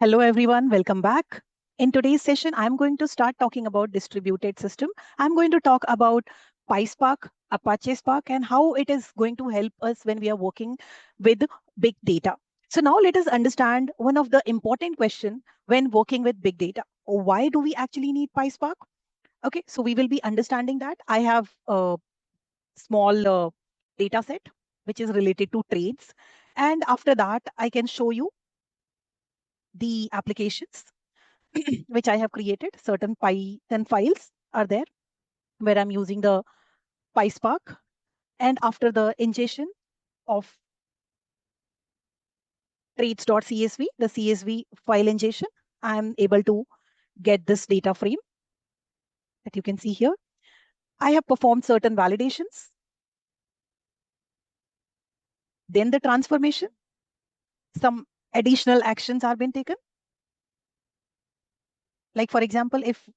Hello everyone, welcome back. In today's session, I'm going to start talking about distributed system. I'm going to talk about PySpark, Apache Spark, and how it is going to help us when we are working with big data. So now let us understand one of the important question when working with big data. Why do we actually need PySpark? Okay, so we will be understanding that. I have a small data set which is related to trades. And after that, I can show you the applications which I have created. Certain Python files are there where I'm using the PySpark. And after the ingestion of trades.csv, the CSV file ingestion, I'm able to get this data frame that you can see here. I have performed certain validations. Then the transformation, some additional actions are being taken. Like for example, if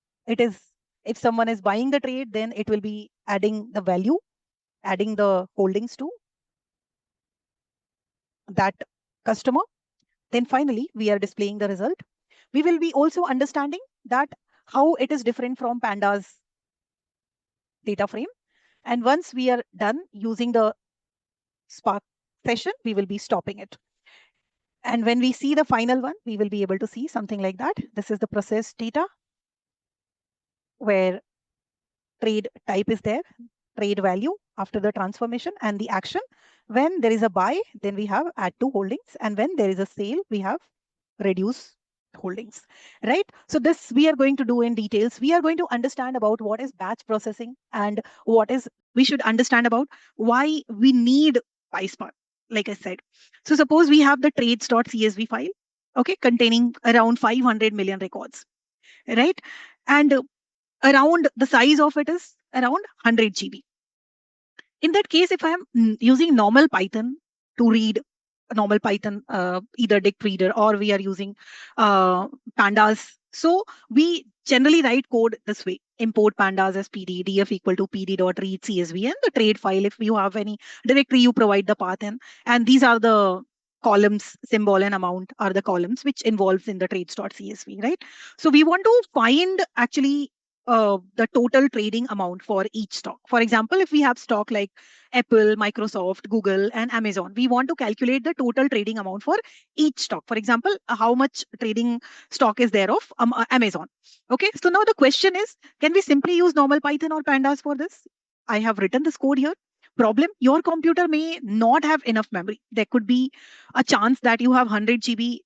someone is buying the trade, then it will be adding the value, adding the holdings to that customer. Then finally, we are displaying the result. We will be also understanding that how it is different from Pandas data frame. And once we are done using the Spark session, we will be stopping it. And when we see the final one, we will be able to see something like that. This is the process data where trade type is there, trade value after the transformation, and the action. When there is a buy, then we have add to holdings. And when there is a sale, we have reduce holdings, right? So this we are going to do in details. We are going to understand about what is batch processing and what is we should understand about why we need PySpark, like I said. So suppose we have the trades.csv file, okay, containing around 500 million records, right? And around the size of it is around 100 GB. In that case, if I am using normal Python to read normal Python, either dict reader, or we are using pandas. So we generally write code this way: import pandas as PD, df equal to pd.read csv, and the trade file. If you have any directory, you provide the path in, and these are the columns, symbol and amount are the columns which involves in the trades.csv, right? So we want to find actually the total trading amount for each stock. For example, if we have stock like Apple, Microsoft, Google, and Amazon, we want to calculate the total trading amount for each stock. For example, how much trading stock is there of Amazon. Okay, so now the question is, can we simply use normal Python or Pandas for this? I have written this code here. Problem, your computer may not have enough memory. There could be a chance that you have 100 GB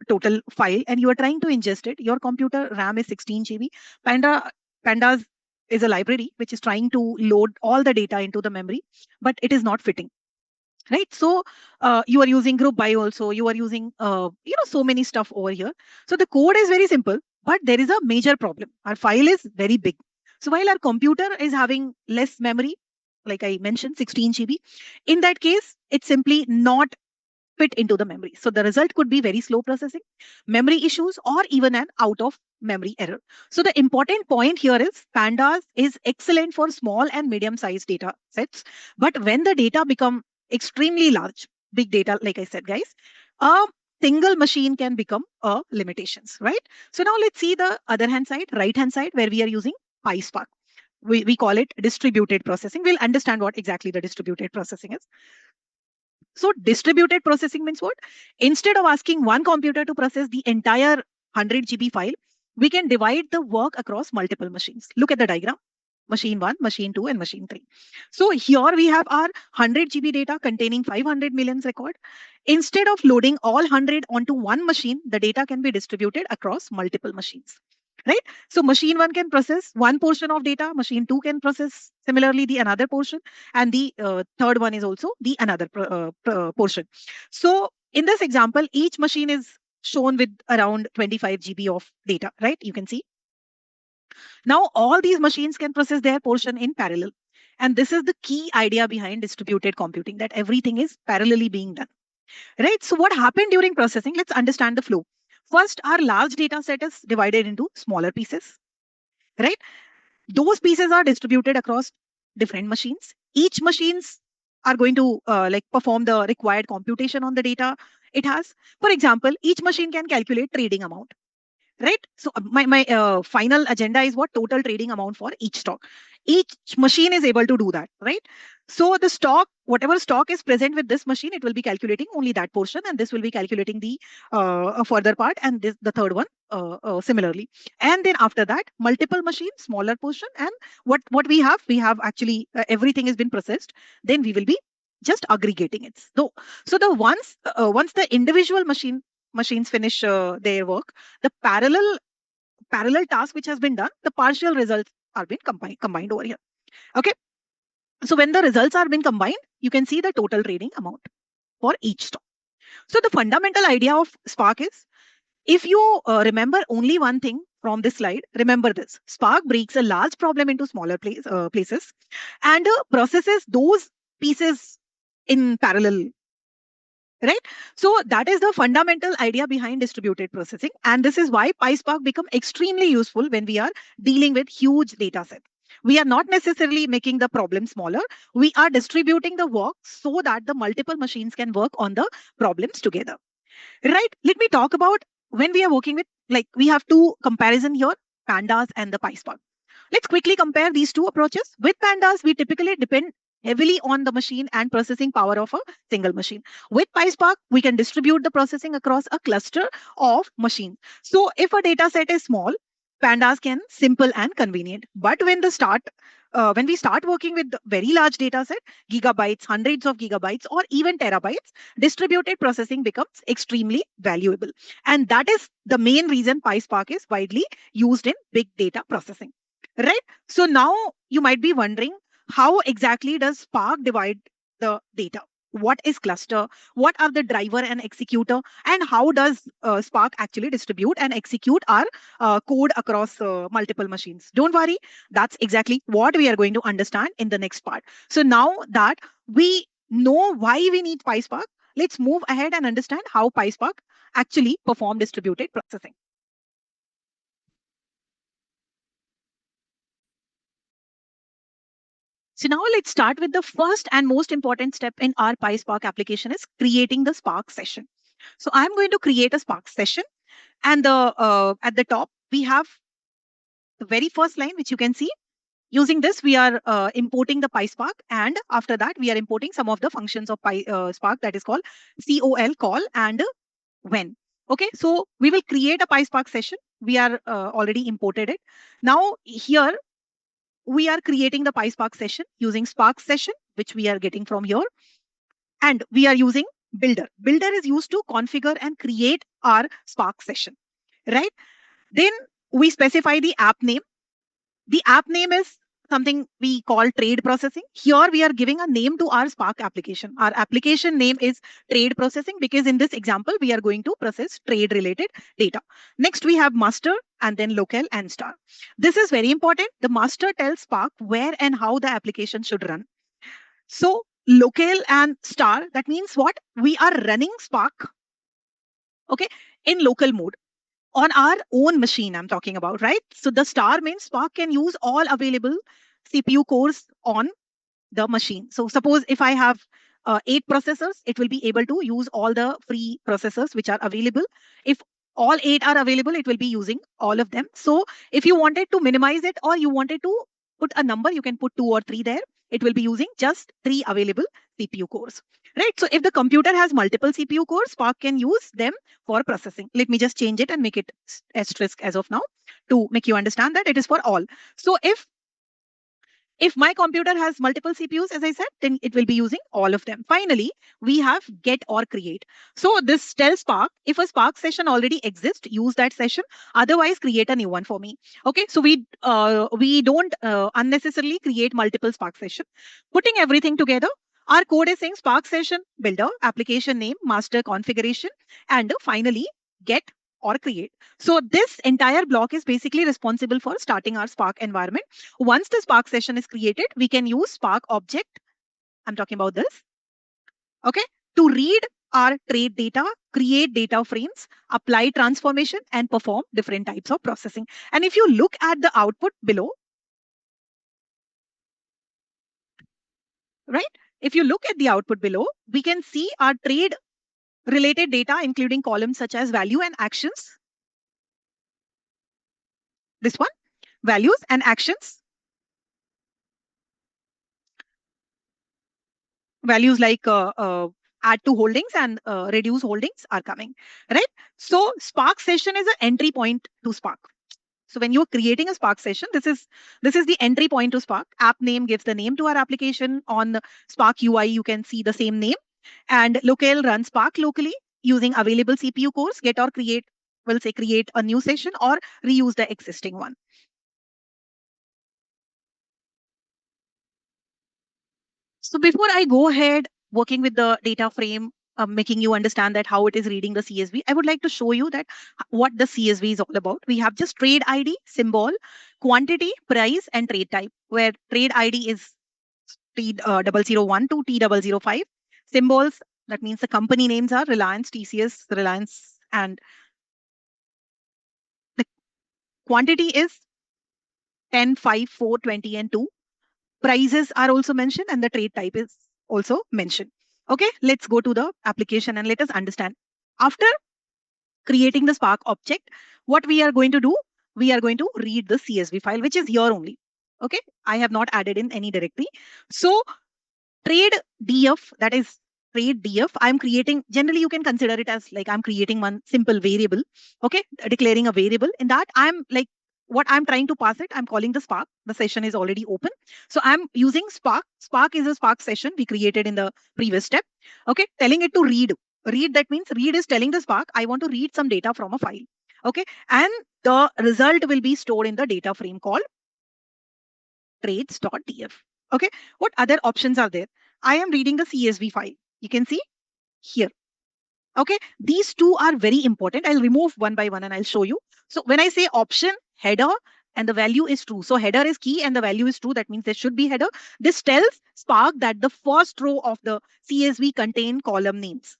total file and you are trying to ingest it. Your computer RAM is 16 GB. Pandas is a library which is trying to load all the data into the memory, but it is not fitting. Right. So you are using group by also, you are using, so many stuff over here. So the code is very simple, but there is a major problem. Our file is very big. So while our computer is having less memory, like I mentioned, 16 GB, in that case, it's simply not fit into the memory. So the result could be very slow processing, memory issues, or even an out of memory error. So the important point here is Pandas is excellent for small and medium sized data sets. But when the data become extremely large, big data, like I said, guys, a single machine can become a limitations, right? So now let's see the other hand side, right hand side, where we are using PySpark. We call it distributed processing. We'll understand what exactly the distributed processing is. So distributed processing means what? Instead of asking one computer to process the entire 100 GB file, we can divide the work across multiple machines. Look at the diagram. Machine 1, machine 2, and machine 3. So here we have our 100 GB data containing 500 million record. Instead of loading all 100 onto one machine, the data can be distributed across multiple machines. Right? So machine 1 can process one portion of data, machine 2 can process similarly the another portion, and the third one is also the another portion. So in this example, each machine is shown with around 25 GB of data, right? You can see. Now all these machines can process their portion in parallel. And this is the key idea behind distributed computing, that everything is parallelly being done. Right? So what happened during processing? Let's understand the flow. First, our large data set is divided into smaller pieces, right? Those pieces are distributed across different machines. Each machines are going to like perform the required computation on the data it has. For example, each machine can calculate trading amount, right? So my final agenda is what total trading amount for each stock. Each machine is able to do that, right? So the stock, whatever stock is present with this machine, it will be calculating only that portion, and this will be calculating the further part, and this the third one similarly. And then after that, multiple machines, smaller portion, and what we have actually everything has been processed. Then we will be just aggregating it. So the once the individual machines finish their work, the parallel task which has been done, the partial results are being combined over here. Okay. So when the results are being combined, you can see the total trading amount for each stock. So the fundamental idea of Spark is, if you remember only one thing from this slide, remember this: Spark breaks a large problem into smaller places and processes those pieces in parallel, right? So that is the fundamental idea behind distributed processing, and this is why PySpark become extremely useful when we are dealing with huge data sets. We are not necessarily making the problem smaller, we are distributing the work so that the multiple machines can work on the problems together, right? Let me talk about when we are working with, like, we have two comparison here, Pandas and the PySpark. Let's quickly compare these two approaches. With Pandas, we typically depend heavily on the machine and processing power of a single machine. With PySpark, we can distribute the processing across a cluster of machines. So if a data set is small, Pandas can simple and convenient. But when we start working with very large data set, gigabytes, hundreds of gigabytes, or even terabytes, distributed processing becomes extremely valuable. And that is the main reason PySpark is widely used in big data processing. Right? So now you might be wondering, how exactly does Spark divide the data? What is cluster? What are the driver and executor? And how does Spark actually distribute and execute our code across multiple machines? Don't worry, that's exactly what we are going to understand in the next part. So now that we know why we need PySpark, let's move ahead and understand how PySpark actually perform distributed processing. So now let's start with the first and most important step in our PySpark application is creating the Spark session. So I'm going to create a Spark session, and at the top we have the very first line which you can see. Using this, we are importing the PySpark, and after that we are importing some of the functions of PySpark, that is called call and when. Okay, so we will create a PySpark session. We are already imported it. Now here we are creating the PySpark session using SparkSession, which we are getting from here. And we are using Builder. Builder is used to configure and create our Spark session, right? Then we specify the app name. The app name is something we call trade processing. Here we are giving a name to our Spark application. Our application name is trade processing because in this example, we are going to process trade related data. Next, we have master and then local and star. This is very important. The master tells Spark where and how the application should run. So local and star, that means what? We are running Spark, okay, in local mode on our own machine I'm talking about, right? So the star means Spark can use all available CPU cores on the machine. So suppose if I have 8 processors, it will be able to use all the free processors which are available. If all 8 are available, it will be using all of them. So if you wanted to minimize it or you wanted to put a number, you can put 2 or 3 there. It will be using just 3 available CPU cores, right? So if the computer has multiple CPU cores, Spark can use them for processing. Let me just change it and make it asterisk as of now to make you understand that it is for all. So if my computer has multiple CPUs, as I said, then it will be using all of them. Finally, we have get or create. So this tells Spark, if a Spark session already exists, use that session. Otherwise, create a new one for me. Okay, so we don't unnecessarily create multiple Spark session. Putting everything together, our code is saying Spark session builder, application name, master configuration, and finally get or create. So this entire block is basically responsible for starting our Spark environment. Once the Spark session is created, we can use Spark object. I'm talking about this. Okay. To read our trade data, create data frames, apply transformation, and perform different types of processing. And if you look at the output below, right? if you look at the output below, we can see our trade related data, including columns such as value and actions. This one, values and actions. Values like add to holdings and reduce holdings are coming, right? So SparkSession is an entry point to Spark. So when you're creating a Spark session, this is the entry point to Spark. App name gives the name to our application. On Spark UI, you can see the same name. And locale runs Spark locally using available CPU cores. Get or create will say create a new session or reuse the existing one. So before I go ahead working with the data frame, making you understand that how it is reading the CSV, I would like to show you that what the CSV is all about. We have just trade ID, symbol, quantity, price, and trade type, where trade ID is T001 to T005. Symbols, that means the company names are Reliance, TCS, Reliance, and the quantity is 10, 5, 4, 20, and 2. Prices are also mentioned and the trade type is also mentioned. Okay, let's go to the application and let us understand. After creating the Spark object, what we are going to do, we are going to read the CSV file, which is here only. Okay, I have not added in any directory. So trade df, that is trade df, I'm creating, generally you can consider it as like I'm creating one simple variable. Okay, declaring a variable. In that I'm like, what I'm trying to pass it, I'm calling the Spark. The session is already open, so I'm using Spark. Spark is a Spark session we created in the previous step. Okay, telling it to read. That means read is telling the Spark I want to read some data from a file. Okay, and the result will be stored in the data frame called trades.df. Okay, what other options are there? I am reading the CSV file. You can see here. Okay, these two are very important. I'll remove one by one and I'll show you. So when I say option, header, and the value is true. So header is key and the value is true. That means there should be header. This tells Spark that the first row of the CSV contain column names.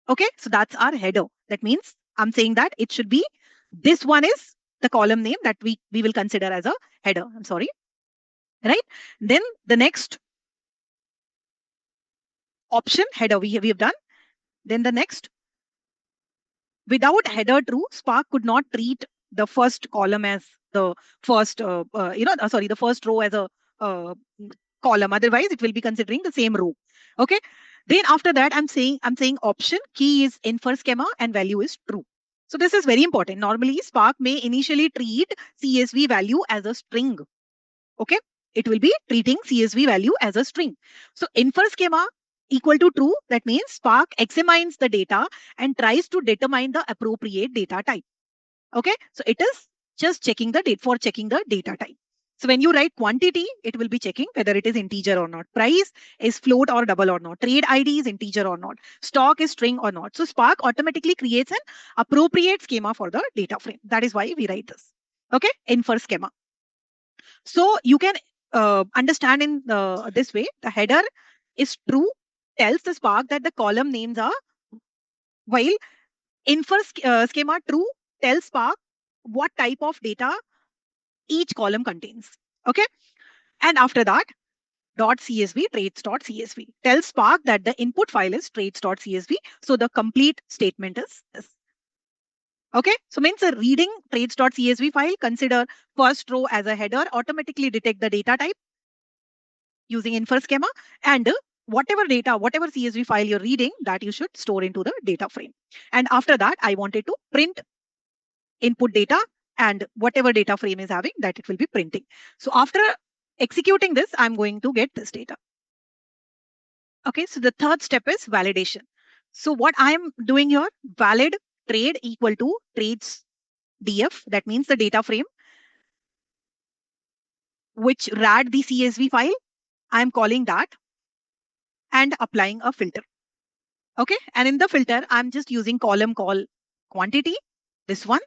Okay, so that's our header. That means I'm saying that it should be, this one is the column name that we will consider as a header. I'm sorry. Right? Then the next option, header, we have done. Then the next, without header true, Spark could not treat the first column as the first, the first row as a column. Otherwise, it will be considering the same row. Okay. Then after that, I'm saying option, key is infer schema and value is true. So this is very important. Normally, Spark may initially treat CSV value as a string. Okay. It will be treating CSV value as a string. So infer schema equal to true. That means Spark examines the data and tries to determine the appropriate data type. Okay, so it is just checking the date for checking the data type. So when you write quantity, it will be checking whether it is integer or not. Price is float or double or not. Trade ID is integer or not. Stock is string or not. So Spark automatically creates an appropriate schema for the data frame. That is why we write this. Okay, infer schema. So you can understand in this way, the header is true, tells the Spark that the column names are, while infer schema true tells Spark what type of data each column contains. Okay. And after that, .csv, traits.csv tells Spark that the input file is traits.csv. So the complete statement is this. Okay. So means the reading traits.csv file, consider first row as a header, automatically detect the data type using infer schema, and whatever data, whatever CSV file you're reading, that you should store into the data frame. And after that, I wanted to print input data, and whatever data frame is having, that it will be printing. So after executing this, I'm going to get this data. Okay, so the third step is validation. So what I'm doing here, valid trade equal to trades df, that means the data frame which RAD the CSV file, I'm calling that and applying a filter. Okay, and in the filter, I'm just using column call quantity, this one,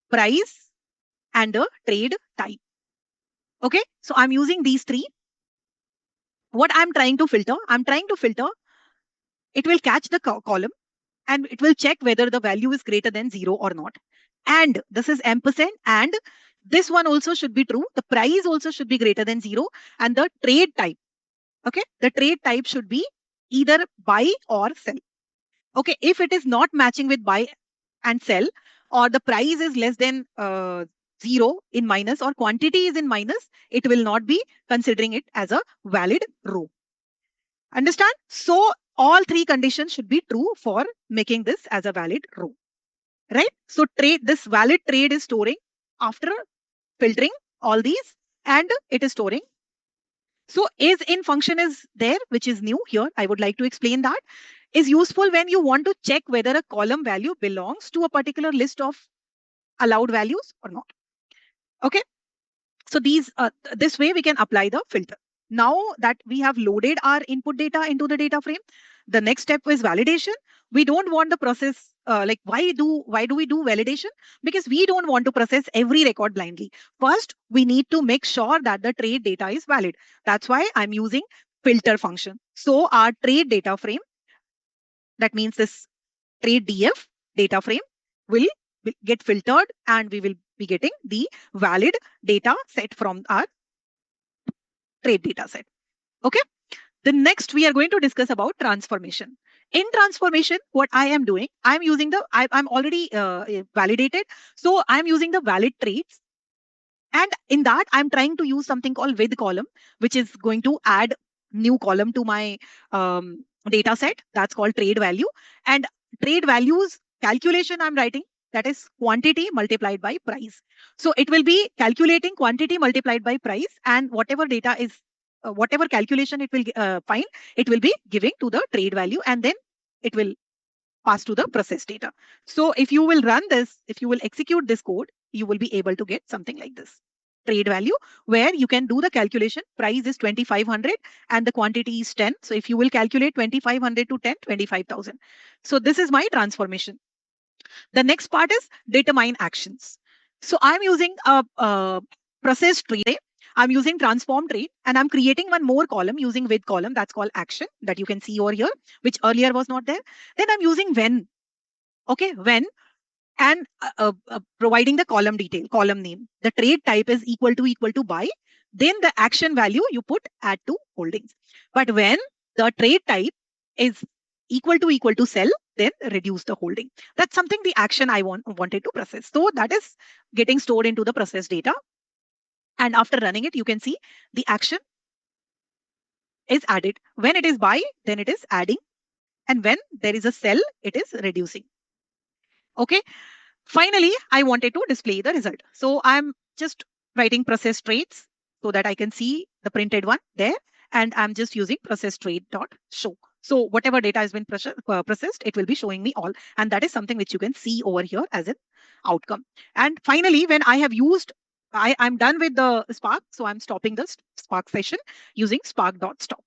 price, and a trade type. Okay, so I'm using these three. What I'm trying to filter, it will catch the column and it will check whether the value is greater than 0 or not. And this is ampersand, and this one also should be true. The price also should be greater than 0, and the trade type. Okay, the trade type should be either buy or sell. Okay, if it is not matching with buy and sell, or the price is less than 0 in minus, or quantity is in minus, it will not be considering it as a valid row. Understand? So all three conditions should be true for making this as a valid row, right? So this valid trade is storing after filtering all these, and it is storing. So is in function is there, which is new here. I would like to explain that. Is useful when you want to check whether a column value belongs to a particular list of allowed values or not. Okay. So this way we can apply the filter. Now that we have loaded our input data into the data frame, the next step is validation. We don't want the process, like why do we do validation? Because we don't want to process every record blindly. First, we need to make sure that the trade data is valid. That's why I'm using filter function. So our trade data frame, that means this trade DF data frame, will get filtered, and we will be getting the valid data set from our trade data set. Okay. The next we are going to discuss about transformation. In transformation, what I am doing, I'm using I'm already validated. So I'm using the valid trades. And in that, I'm trying to use something called withColumn, which is going to add new column to my data set. That's called trade value. And trade values calculation I'm writing, that is quantity multiplied by price. So it will be calculating quantity multiplied by price, and whatever data is, whatever calculation it will find, it will be giving to the trade value, and then it will pass to the process data. So if you will run this, if you will execute this code, you will be able to get something like this. Trade value, where you can do the calculation. Price is 2,500 and the quantity is 10. So if you will calculate 2,500 to 10, 25,000. So this is my transformation. The next part is determine actions. So I'm using a process tree. I'm using transform tree, and I'm creating one more column using withColumn. That's called action, that you can see over here, which earlier was not there. Then I'm using when. Okay, when, and providing the column detail, column name. The trade type is equal to buy. Then the action value you put add to holdings. But when the trade type is equal to sell, then reduce the holding. That's something the action I wanted to process. So that is getting stored into the process data. And after running it, you can see the action is added. When it is buy, then it is adding. And when there is a sell, it is reducing. Okay. Finally, I wanted to display the result. So I'm just writing process traits so that I can see the printed one there. And I'm just using process trait dot show. So whatever data has been processed, it will be showing me all. And that is something which you can see over here as an outcome. And finally, when I have used, I'm done with the Spark. So I'm stopping the Spark session using spark.stop.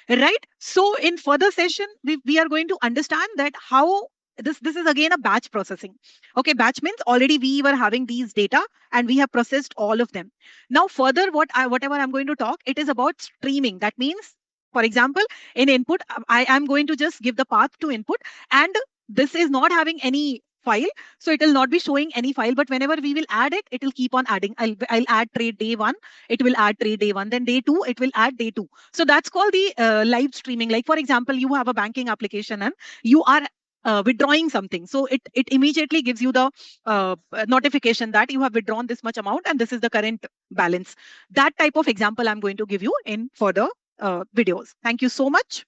Right. So in further session, we are going to understand that how this is again a batch processing. Okay, batch means already we were having these data and we have processed all of them. Now further, whatever I'm going to talk, it is about streaming. That means, for example, in input, I am going to just give the path to input, and this is not having any file, so it will not be showing any file. But whenever we will add it, it will keep on adding. I'll add trade day 1, it will add trade day 1, then day 2, it will add day 2. So that's called the live streaming. Like for example, you have a banking application and you are withdrawing something. So it immediately gives you the notification that you have withdrawn this much amount and this is the current balance. That type of example I'm going to give you in further videos. Thank you so much.